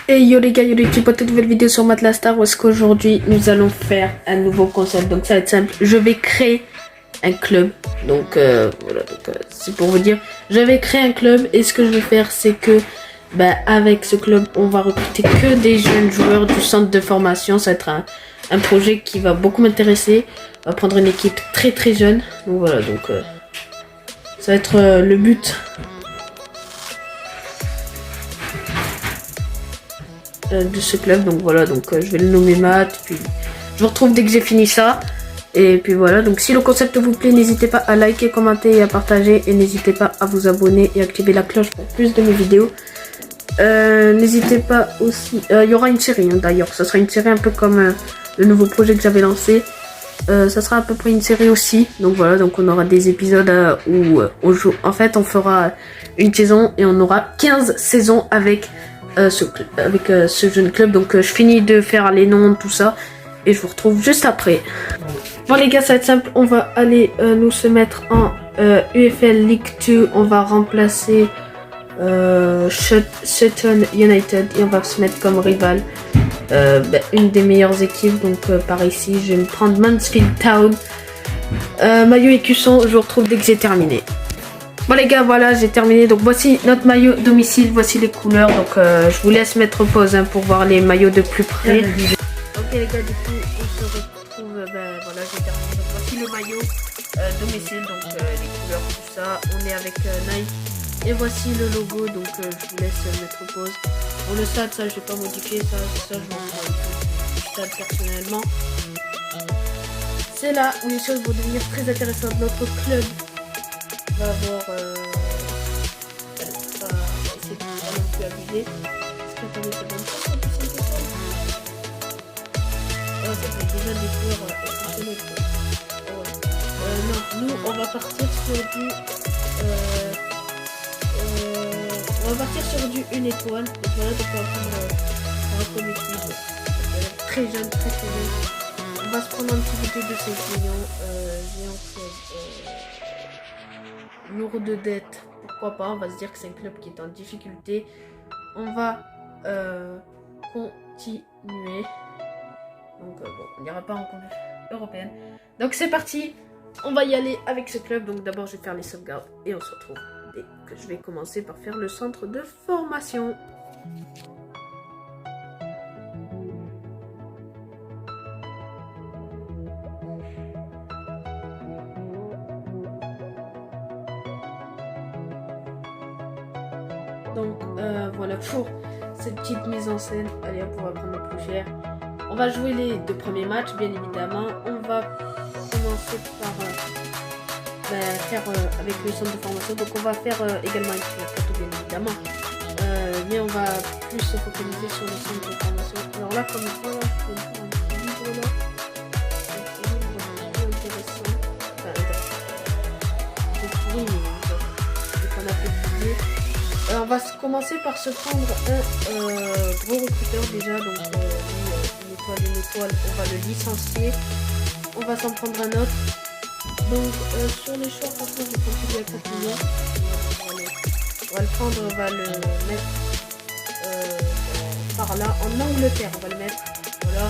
Et yo les gars, yo les petits potes, une nouvelle vidéo sur Matelas Star où est-ce qu'aujourd'hui nous allons faire un nouveau concept. Donc ça va être simple, je vais créer un club. Donc voilà, c'est pour vous dire, je vais créer un club et ce que je vais faire c'est que avec ce club on va recruter que des jeunes joueurs du centre de formation. Ça va être un projet qui va beaucoup m'intéresser. On va prendre une équipe très jeune. Donc voilà, donc ça va être le but. De ce club, donc voilà, donc je vais le nommer Matt, puis je vous retrouve dès que j'ai fini ça, et puis voilà. Donc si le concept vous plaît, n'hésitez pas à liker, commenter et à partager, et n'hésitez pas à vous abonner et activer la cloche pour plus de mes vidéos. N'hésitez pas aussi, il y aura une série d'ailleurs, ça sera une série un peu comme le nouveau projet que j'avais lancé. Ça sera à peu près une série aussi, donc voilà, donc on aura des épisodes où on joue, en fait on fera une saison et on aura 15 saisons avec ce jeune club. Donc je finis de faire les noms, tout ça, et je vous retrouve juste après. Bon les gars, ça va être simple, on va aller nous se mettre en UFL League 2, on va remplacer Sutton United et on va se mettre comme rival une des meilleures équipes. Donc par ici je vais me prendre Mansfield Town, maillot écusson. Je vous retrouve dès que j'ai terminé. Bon les gars, voilà, j'ai terminé. Donc voici notre maillot domicile, voici les couleurs. Donc je vous laisse mettre pause pour voir les maillots de plus près. Ok les gars, du coup on se retrouve, voilà, j'ai terminé. Donc voici le maillot domicile, donc les couleurs, tout ça. On est avec Nike. Et voici le logo, donc je vous laisse mettre pause. Bon, le stade, ça je vais pas modifier, ça je m'en fous du stade personnellement. C'est là où les choses vont devenir très intéressantes. Notre club va avoir essayer de pas non plus abuser. Est-ce que attendez, ça donne pas 100% de ça? Ça fait déjà des joueurs exceptionnels quoi. Non, nous on va partir sur du une étoile. Donc voilà, donc on va prendre une équipe très jeune, très jeune. On va se prendre un petit budget de 5 millions. Géant club lourd de dette, pourquoi pas. On va se dire que c'est un club qui est en difficulté. On va continuer. Donc bon, on n'ira pas en compétition européenne. Donc c'est parti, on va y aller avec ce club. Donc d'abord je vais faire les sauvegardes et on se retrouve dès que je vais commencer par faire le centre de formation. Donc voilà pour cette petite mise en scène. Allez hop, on va prendre le plus cher. On va jouer les 2 premiers matchs bien évidemment. On va commencer par faire avec le centre de formation. Donc on va faire également avec la photo bien évidemment. Mais on va plus se focaliser sur le centre de formation. Alors là comme ça, je vais faire un petit livre là. On va commencer par se prendre un gros recruteur déjà, donc une étoile, on va le licencier. On va s'en prendre un autre. Donc sur les choix, par contre, je vais continuer à 4 millions. On va le prendre, on va le mettre par là, en Angleterre, on va le mettre, voilà.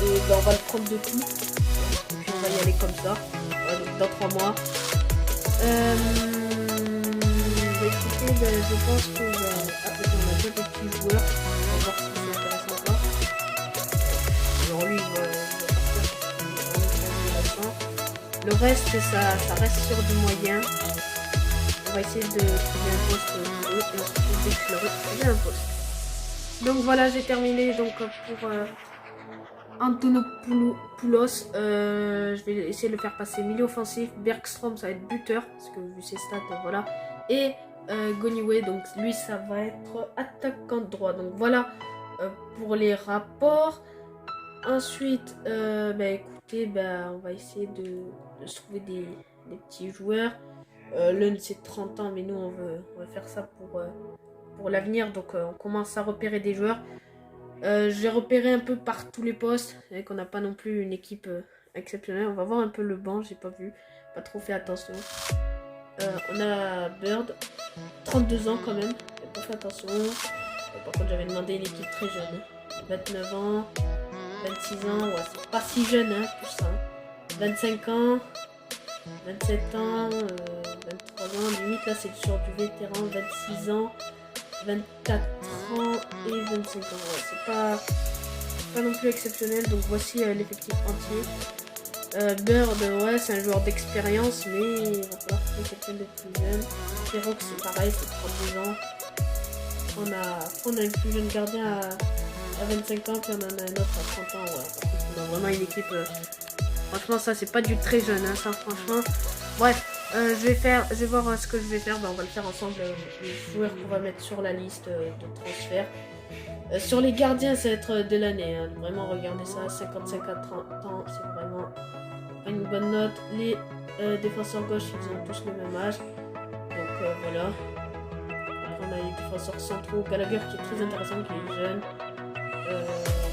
Et on va le prendre de tout. Et puis on va y aller comme ça, voilà, donc dans 3 mois. Écoutez, je pense que on a déjà des petits joueurs. On va voir si c'est intéressant ou pas. Alors lui, il va partir. Le reste, ça reste sur du moyen. On va essayer de trouver un poste pour eux et on se retrouve dès que je leur ai trouvé un poste. Donc voilà, j'ai terminé. Donc pour Antonopoulos, je vais essayer de le faire passer milieu offensif. Bergstrom, ça va être buteur parce que vu ses stats, voilà. Et Goniwe, donc lui ça va être attaquant droit. Donc voilà pour les rapports. Ensuite écoutez, on va essayer de se trouver des petits joueurs. L'un c'est 30 ans mais nous on va faire ça pour l'avenir. Donc on commence à repérer des joueurs. J'ai repéré un peu par tous les postes et qu'on n'a pas non plus une équipe exceptionnelle. On va voir un peu le banc, j'ai pas vu, pas trop fait attention. On a Bird, 32 ans quand même, j'ai pas fait attention. Par contre, j'avais demandé une équipe très jeune. 29 ans, 26 ans, ouais, c'est pas si jeune, hein, tout ça. 25 ans, 27 ans, 23 ans, limite là c'est sur du vétéran, 26 ans, 24 ans et 25 ans. Ouais, c'est pas non plus exceptionnel, donc voici l'effectif entier. Bird, ouais, c'est un joueur d'expérience, mais il va falloir trouver quelqu'un de plus jeune. Ferox, c'est pareil, c'est 32 ans. On a un plus jeune gardien à 25 ans, puis on en a un autre à 30 ans. Ouais. On a vraiment une équipe. Franchement, ça, c'est pas du très jeune, hein, ça, franchement. Bref, je vais voir ce que je vais faire. On va le faire ensemble, les joueurs qu'on va mettre sur la liste de transfert. Sur les gardiens, ça va être de l'année. Hein. Vraiment, regardez ça, 55 à 30 ans, c'est vraiment une bonne note. Les défenseurs gauche, ils ont tous le même âge. Donc voilà. Après, on a les défenseurs centraux. Gallagher qui est très intéressant, qui est jeune.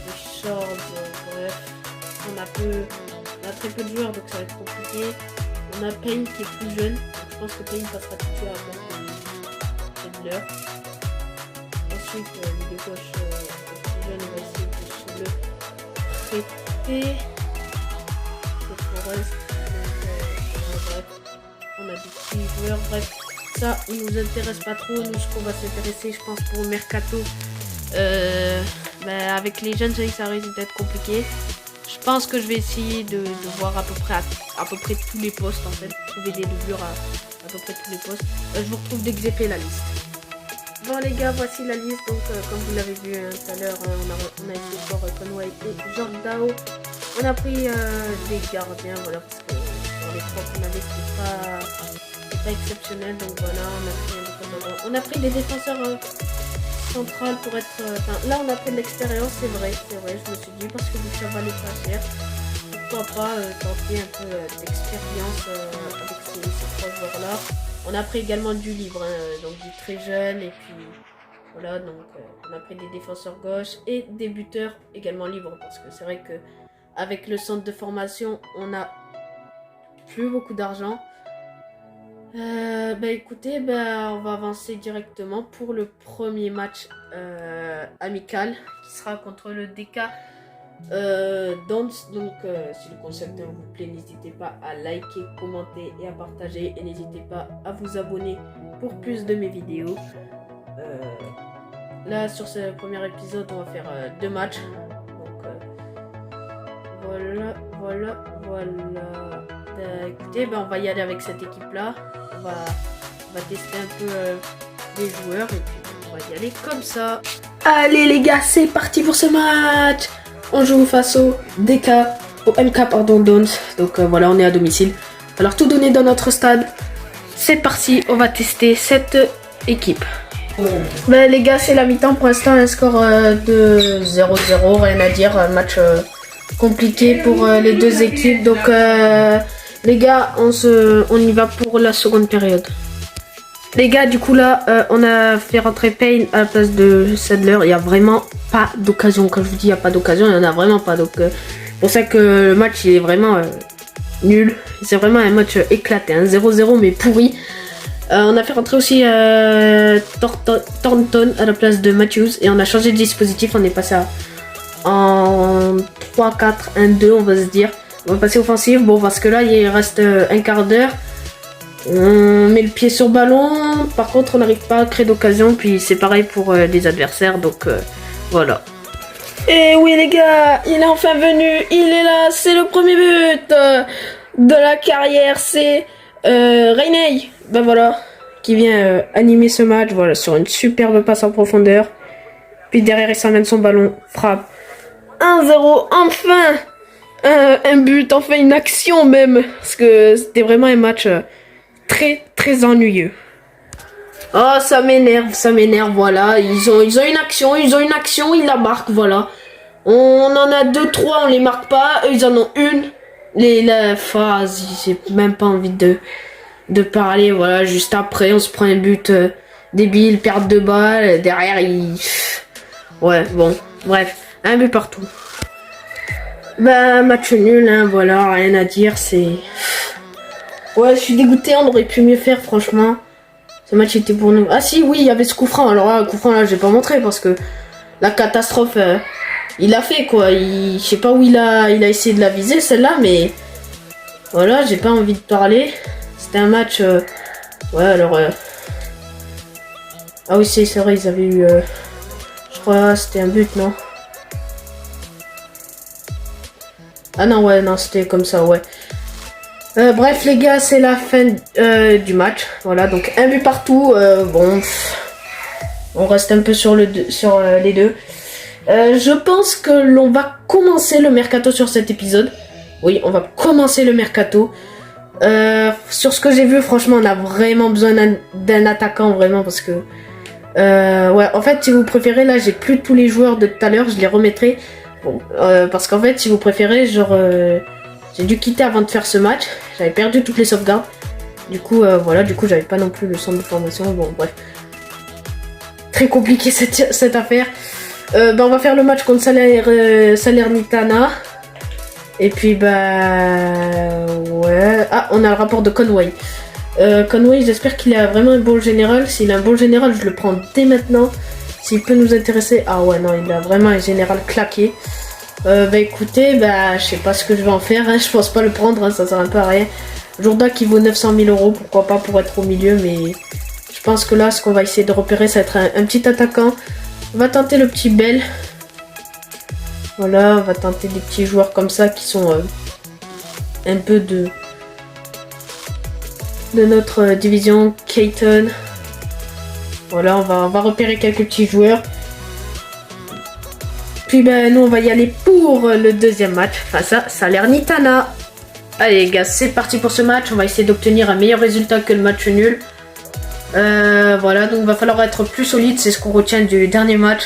Richards, bref. On a très peu de joueurs, donc ça va être compliqué. On a Payne qui est plus jeune. Donc je pense que Payne passera titulaire à la Sedler. Ensuite, le de gauche plus jeune, on va essayer de se le prêter. C'est Forest. Bref, on a des petits joueurs. Bref, ça, il nous intéresse pas trop. Nous, ce qu'on va s'intéresser, je pense, pour le mercato. Avec les jeunes, ça risque d'être compliqué. Je pense que je vais essayer de voir à peu près tous les postes en fait, trouver des doublures à peu près tous les postes. Je vous retrouve dès que j'ai fait la liste. Bon les gars, voici la liste. Donc comme vous l'avez vu tout à l'heure, on a essayé fort Conway et Jordao. On a pris des gardiens, voilà, parce que sur les trois qu'on avait, c'était pas exceptionnel. Donc voilà, on a pris des défenseurs central pour être. Là on a pris de l'expérience, c'est vrai, je me suis dit, parce que ça valait pas cher. Pourquoi pas tenter un peu d'expérience avec ces trois joueurs là. On a pris également du libre, hein, donc du très jeune, et puis voilà, donc on a pris des défenseurs gauche et des buteurs également libres, parce que c'est vrai que avec le centre de formation on a plus beaucoup d'argent. Écoutez, on va avancer directement pour le premier match amical qui sera contre le DK Dons. Donc si le concept vous plaît, n'hésitez pas à liker, commenter et à partager, et n'hésitez pas à vous abonner pour plus de mes vidéos. Là sur ce premier épisode on va faire 2 matchs, donc voilà. Écoutez, on va y aller avec cette équipe là. On va tester un peu les joueurs et puis on va y aller comme ça. Allez les gars, c'est parti pour ce match. On joue face au MK Dons. Donc voilà, on est à domicile. Alors tout donner dans notre stade. C'est parti, on va tester cette équipe. Les gars, c'est la mi-temps pour l'instant, un score de 0-0, rien à dire, un match compliqué pour les deux équipes. Donc les gars, on y va pour la seconde période. Les gars, du coup là, on a fait rentrer Payne à la place de Sedler. Il n'y a vraiment pas d'occasion. Quand je vous dis il n'y a pas d'occasion, il n'y en a vraiment pas. Donc c'est pour ça que le match il est vraiment nul. C'est vraiment un match éclaté, 0-0 mais pourri. On a fait rentrer aussi Thornton à la place de Matthews. Et on a changé de dispositif, on est passé en 3-4-1-2, on va se dire. On va passer offensif, bon parce que là il reste un quart d'heure. On met le pied sur ballon, par contre on n'arrive pas à créer d'occasion, puis c'est pareil pour les adversaires, donc voilà. Et oui les gars, il est enfin venu, il est là, c'est le premier but de la carrière, c'est Rainey, voilà, qui vient animer ce match, voilà, sur une superbe passe en profondeur. Puis derrière il s'emmène son ballon, frappe. 1-0, enfin un but, enfin une action même, parce que c'était vraiment un match très ennuyeux. Oh ça m'énerve, voilà, ils ont une action, ils la marquent, voilà. On en a 2-3, on les marque pas, eux ils en ont une. La phase, j'ai même pas envie de parler, voilà, juste après on se prend un but débile, perte de balle, derrière il... Ouais, bon, bref, un but partout. Match nul, hein, voilà, rien à dire, c'est... Ouais, je suis dégoûté, on aurait pu mieux faire, franchement. Ce match était pour nous. Ah si, oui, il y avait ce coup franc. Alors là, le coup franc, là, je vais pas montrer parce que la catastrophe, il a fait quoi. Je sais pas où il a essayé de la viser, celle-là, mais voilà, j'ai pas envie de parler. C'était un match... ouais, alors... Ah oui, c'est vrai, ils avaient eu... je crois c'était un but, non? Ah non, ouais, non, c'était comme ça, ouais. Bref, les gars, c'est la fin du match. Voilà, donc un but partout. Bon, on reste un peu sur, les deux. Je pense que l'on va commencer le mercato sur cet épisode. Oui, on va commencer le mercato. Sur ce que j'ai vu, franchement, on a vraiment besoin d'un attaquant, vraiment, parce que... ouais, en fait, si vous préférez, là, j'ai plus tous les joueurs de tout à l'heure, je les remettrai. Bon, parce qu'en fait, si vous préférez, genre... j'ai dû quitter avant de faire ce match. J'avais perdu toutes les sauvegardes. Du coup, voilà, du coup, j'avais pas non plus le centre de formation. Bon, bref. Très compliqué cette affaire. Ben, on va faire le match contre Salernitana. Et puis, bah... ouais... Ah, on a le rapport de Conway. Conway, j'espère qu'il a vraiment un bon général. S'il a un bon général, je le prends dès maintenant. S'il peut nous intéresser... Ah ouais, non, il a vraiment un général claqué. Bah écoutez, bah je sais pas ce que je vais en faire, hein. Je pense pas le prendre, hein, ça sert un peu à rien. Jourda qui vaut 900 000 €, pourquoi pas pour être au milieu, mais je pense que là ce qu'on va essayer de repérer ça va être un petit attaquant. On va tenter le petit Bell. Voilà, on va tenter des petits joueurs comme ça qui sont un peu de notre division. Keaton. Voilà, on va repérer quelques petits joueurs. Puis ben nous on va y aller pour le deuxième match face à Salernitana. Allez les gars, c'est parti pour ce match. On va essayer d'obtenir un meilleur résultat que le match nul. Voilà, donc va falloir être plus solide, c'est ce qu'on retient du dernier match.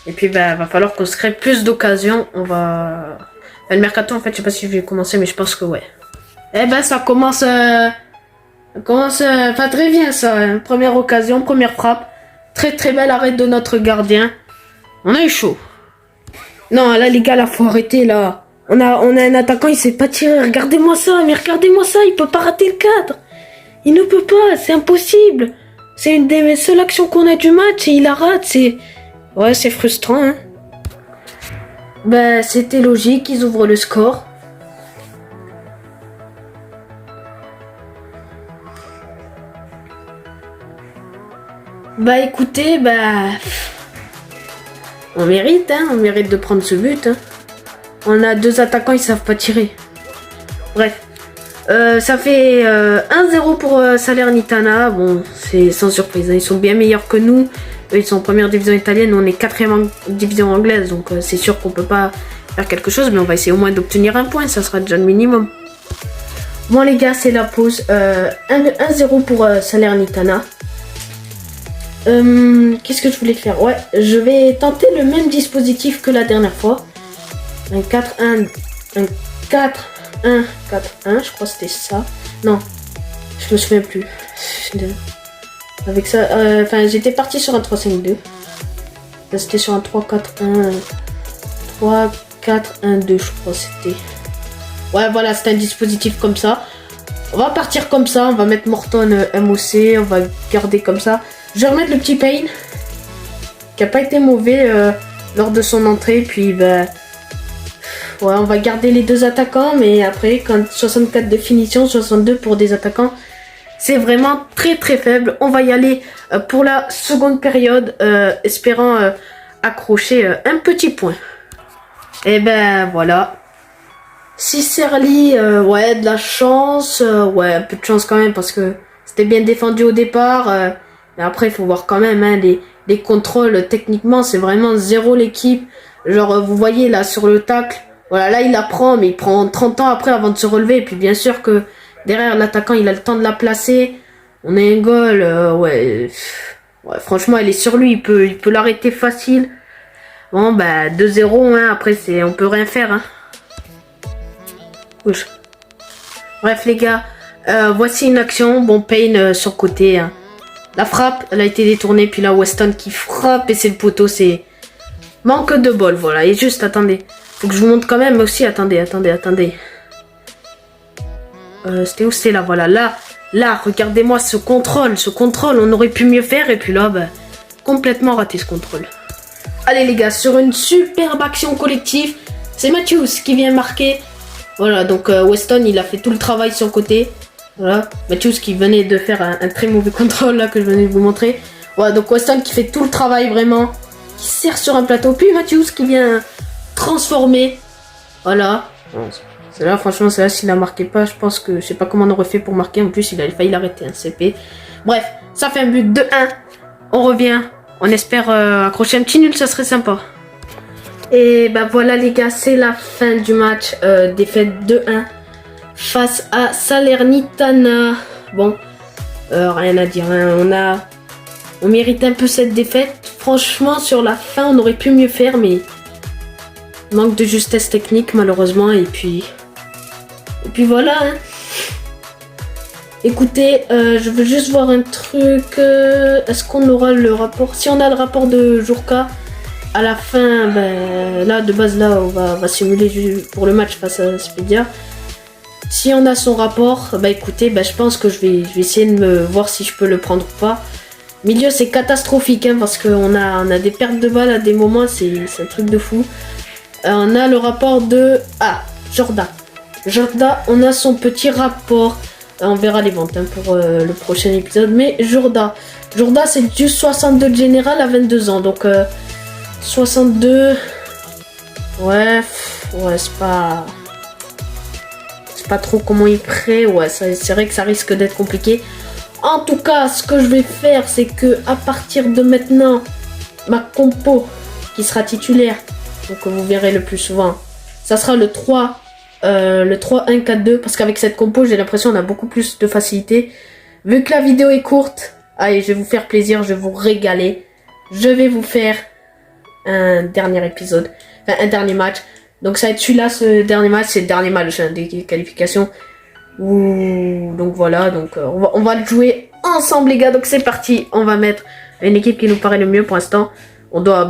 Et puis ben va falloir qu'on se crée plus d'occasions. On va... le mercato en fait, je sais pas si je vais commencer, mais je pense que ouais. Eh ben ça commence... pas très bien ça, hein. Première occasion, première frappe. Très très bel arrêt de notre gardien. On a eu chaud. Non, là, les gars, là, faut arrêter, là. On a un attaquant, il sait pas tirer. Regardez-moi ça, mais regardez-moi ça, il peut pas rater le cadre. Il ne peut pas, c'est impossible. C'est une des seules actions qu'on a du match et il la rate, c'est... Ouais, c'est frustrant, hein. Ben, c'était logique, ils ouvrent le score. Bah, écoutez, bah... on mérite, hein, on mérite de prendre ce but. Hein. On a deux attaquants, ils savent pas tirer. Bref. Ça fait 1-0 pour Salernitana. Bon, c'est sans surprise. Hein. Ils sont bien meilleurs que nous. Eux, ils sont en première division italienne. On est 4e division anglaise. Donc, c'est sûr qu'on peut pas faire quelque chose. Mais on va essayer au moins d'obtenir un point. Ça sera déjà le minimum. Bon, les gars, c'est la pause. 1-0 pour Salernitana. Qu'est-ce que je voulais faire? Ouais, je vais tenter le même dispositif que la dernière fois. Un 4-1, un 4-1, 4-1, je crois que c'était ça. Non, je me souviens plus. Avec ça, enfin, j'étais parti sur un 3-5-2. Là, c'était sur un 3-4-1, 3-4-1-2, je crois que c'était. Ouais, voilà, c'était un dispositif comme ça. On va partir comme ça, on va mettre Morton MOC, on va garder comme ça. Je vais remettre le petit Payne, qui a pas été mauvais lors de son entrée. Puis bah, ouais, on va garder les deux attaquants, mais après, quand 64 de finition, 62 pour des attaquants, c'est vraiment très très faible. On va y aller pour la seconde période, espérant accrocher un petit point. Et ben voilà. Si Serly, ouais, de la chance, ouais, un peu de chance quand même, parce que c'était bien défendu au départ. Mais après, il faut voir quand même, hein, les contrôles, techniquement, c'est vraiment zéro l'équipe. Genre, vous voyez, là, sur le tacle, voilà, là, il la prend, mais il prend 30 ans après avant de se relever. Et puis, bien sûr que derrière, l'attaquant, il a le temps de la placer. On a un goal, ouais, franchement, elle est sur lui, il peut l'arrêter facile. Bon, bah, 2-0, hein, après, on peut rien faire, hein. Ouch. Bref, les gars, voici une action. Bon, Payne sur le côté, hein. La frappe, elle a été détournée, puis là, Weston qui frappe et c'est le poteau, c'est... Manque de bol, voilà. Et juste, attendez. Faut que je vous montre quand même aussi, attendez. C'était où? C'était là, voilà. Là, Là, regardez-moi ce contrôle, on aurait pu mieux faire. Et puis là, bah, complètement raté ce contrôle. Allez les gars, sur une superbe action collective, c'est Matthews qui vient marquer. Voilà, donc Weston, il a fait tout le travail sur le côté. Voilà, Matthews qui venait de faire un très mauvais contrôle là que je venais de vous montrer. Voilà, donc Weston qui fait tout le travail vraiment, qui sert sur un plateau. Puis Matthews qui vient transformer. Voilà. C'est là, franchement, c'est là s'il a marqué pas, je pense que je sais pas comment on aurait fait pour marquer. En plus, il a failli l'arrêter, un CP. Bref, ça fait un but de 1. On revient. On espère accrocher un petit nul, ça serait sympa. Et bah voilà les gars, c'est la fin du match. Défaite 2-1 face à Salernitana. Bon, rien à dire. Hein. On mérite un peu cette défaite. Franchement, sur la fin, on aurait pu mieux faire, mais manque de justesse technique malheureusement. Et puis voilà. Hein. Écoutez, je veux juste voir un truc. Est-ce qu'on aura le rapport? Si on a le rapport de Jurka, à la fin, ben, là, de base, là, on va simuler pour le match face à Spedia. Si on a son rapport, bah écoutez, bah, je pense que je vais essayer de me voir si je peux le prendre ou pas. Milieu, c'est catastrophique, hein, parce qu'on a des pertes de balles à des moments, c'est un truc de fou. On a le rapport de... Ah, Jorda. Jorda, on a son petit rapport. On verra les ventes hein, pour le prochain épisode. Mais Jorda, c'est du 62 de général à 22 ans. Donc 62. Ouais, c'est pas trop comment il prêt. Ouais, c'est vrai que ça risque d'être compliqué. En tout cas, ce que je vais faire, c'est que à partir de maintenant, ma compo qui sera titulaire, donc vous verrez le plus souvent, ça sera le 3. Le 3-1-4-2 parce qu'avec cette compo j'ai l'impression on a beaucoup plus de facilité. Vu que la vidéo est courte, allez, je vais vous faire plaisir, je vais vous régaler. Je vais vous faire un dernier épisode, enfin un dernier match. Donc ça va être celui-là, ce dernier match, c'est le dernier match hein, des qualifications. Donc voilà, donc on va le jouer ensemble les gars. Donc c'est parti, on va mettre une équipe qui nous paraît le mieux pour l'instant. On doit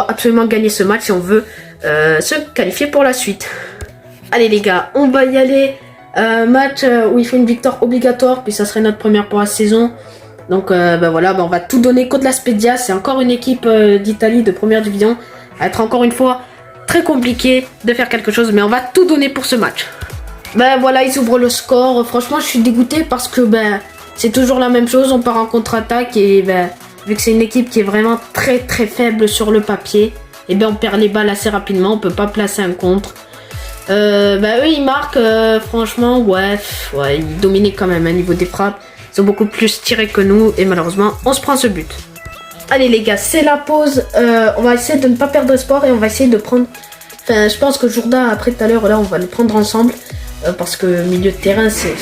absolument gagner ce match si on veut se qualifier pour la suite. Allez les gars, on va y aller. Match où il faut une victoire obligatoire, puis ça serait notre première pour la saison. Donc voilà, on va tout donner contre la Spedia. C'est encore une équipe d'Italie de première division. Ça va être encore une fois très compliqué de faire quelque chose, mais on va tout donner pour ce match. Voilà, ils ouvrent le score. Franchement, je suis dégoûté parce que c'est toujours la même chose. On part en contre-attaque et vu que c'est une équipe qui est vraiment très très faible sur le papier, et on perd les balles assez rapidement. On peut pas placer un contre. Eux ils marquent franchement ouais ils dominaient quand même au niveau des frappes, ils ont beaucoup plus tiré que nous et malheureusement on se prend ce but. Allez les gars, c'est la pause, on va essayer de ne pas perdre espoir et on va essayer de prendre, enfin je pense que Jourda après tout à l'heure là on va le prendre ensemble parce que milieu de terrain c'est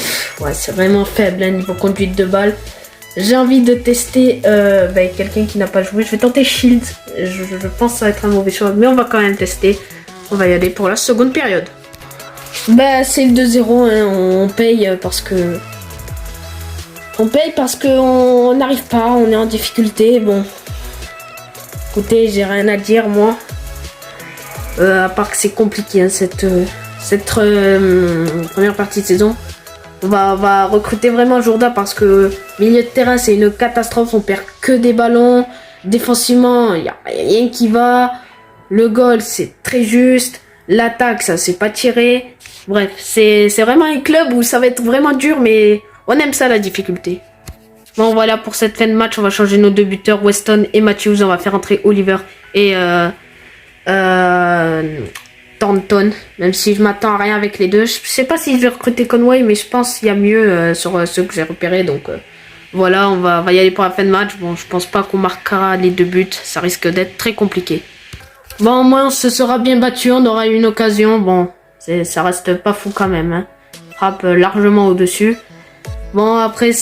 vraiment faible hein, niveau conduite de balle. J'ai envie de tester quelqu'un qui n'a pas joué, je vais tenter Shield, je pense que ça va être un mauvais choix mais on va quand même tester. On va y aller pour la seconde période. C'est le 2-0, hein. On paye parce que... on n'arrive pas, on est en difficulté. Bon. Écoutez, j'ai rien à dire, moi. À part que c'est compliqué, hein, cette première partie de saison. On va recruter vraiment Jourda parce que milieu de terrain, c'est une catastrophe. On perd que des ballons. Défensivement, il n'y a rien qui va. Le goal, c'est très juste. L'attaque, ça s'est pas tiré. Bref, c'est vraiment un club où ça va être vraiment dur, mais on aime ça, la difficulté. Bon, voilà, pour cette fin de match, on va changer nos deux buteurs, Weston et Matthews. On va faire entrer Oliver et Thornton. Même si je m'attends à rien avec les deux. Je sais pas si je vais recruter Conway, mais je pense qu'il y a mieux sur ceux que j'ai repérés. Donc voilà, on va y aller pour la fin de match. Bon, je pense pas qu'on marquera les deux buts. Ça risque d'être très compliqué. Bon, au moins, on se sera bien battu, on aura eu une occasion. Bon, ça reste pas fou quand même. Hein. Frappe largement au-dessus. Bon, après,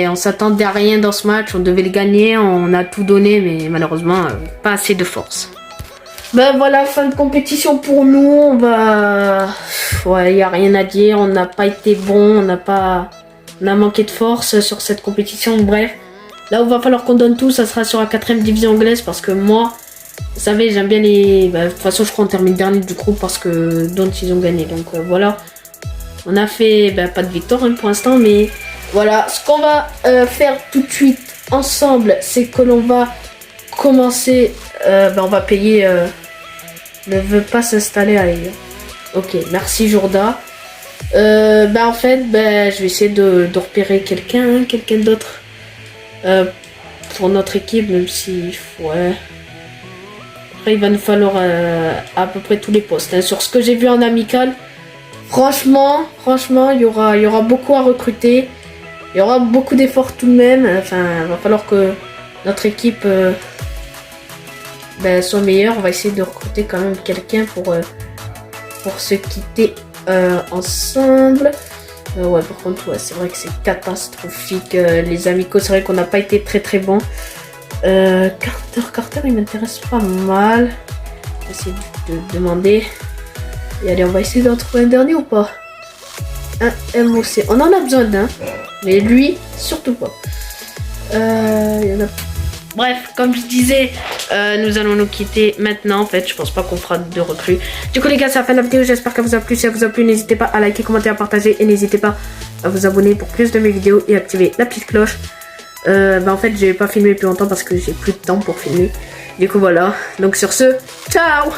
on s'attendait à rien dans ce match. On devait le gagner, on a tout donné, mais malheureusement, pas assez de force. Voilà, fin de compétition pour nous. On va... Ouais, il n'y a rien à dire. On n'a pas été bon, on a manqué de force sur cette compétition. Bref, là où il va falloir qu'on donne tout, ça sera sur la 4e division anglaise parce que moi... Vous savez, j'aime bien les... de toute façon, je crois qu'on termine dernier du groupe parce que d'autres, ils ont gagné. Donc voilà. On a fait pas de victoire hein, pour l'instant, mais Voilà, ce qu'on va faire tout de suite ensemble, c'est que l'on va commencer. On va payer. Ne veut pas s'installer ailleurs. Ok, merci Jourda. En fait, je vais essayer de repérer quelqu'un d'autre pour notre équipe, même si ouais. Après, il va nous falloir à peu près tous les postes. Hein. Sur ce que j'ai vu en amical, franchement, il y aura beaucoup à recruter. Il y aura beaucoup d'efforts tout de même. Enfin, il va falloir que notre équipe soit meilleure. On va essayer de recruter quand même quelqu'un pour se quitter ensemble. Ouais, par contre, ouais, c'est vrai que c'est catastrophique. Les amicaux, c'est vrai qu'on n'a pas été très bon. Carter, il m'intéresse pas mal. Je vais essayer de demander. Et allez, on va essayer d'en trouver un dernier ou pas? Un MOC. On en a besoin d'un. Mais lui, surtout pas. Il y en a... Bref, comme je disais, nous allons nous quitter maintenant. En fait, je pense pas qu'on fera de recrues. Du coup, les gars, c'est la fin de la vidéo. J'espère qu'elle vous a plu. Si elle vous a plu, n'hésitez pas à liker, commenter, à partager. Et n'hésitez pas à vous abonner pour plus de mes vidéos et activer la petite cloche. En fait, j'ai pas filmé depuis longtemps parce que j'ai plus de temps pour filmer. Du coup, voilà. Donc, sur ce, ciao!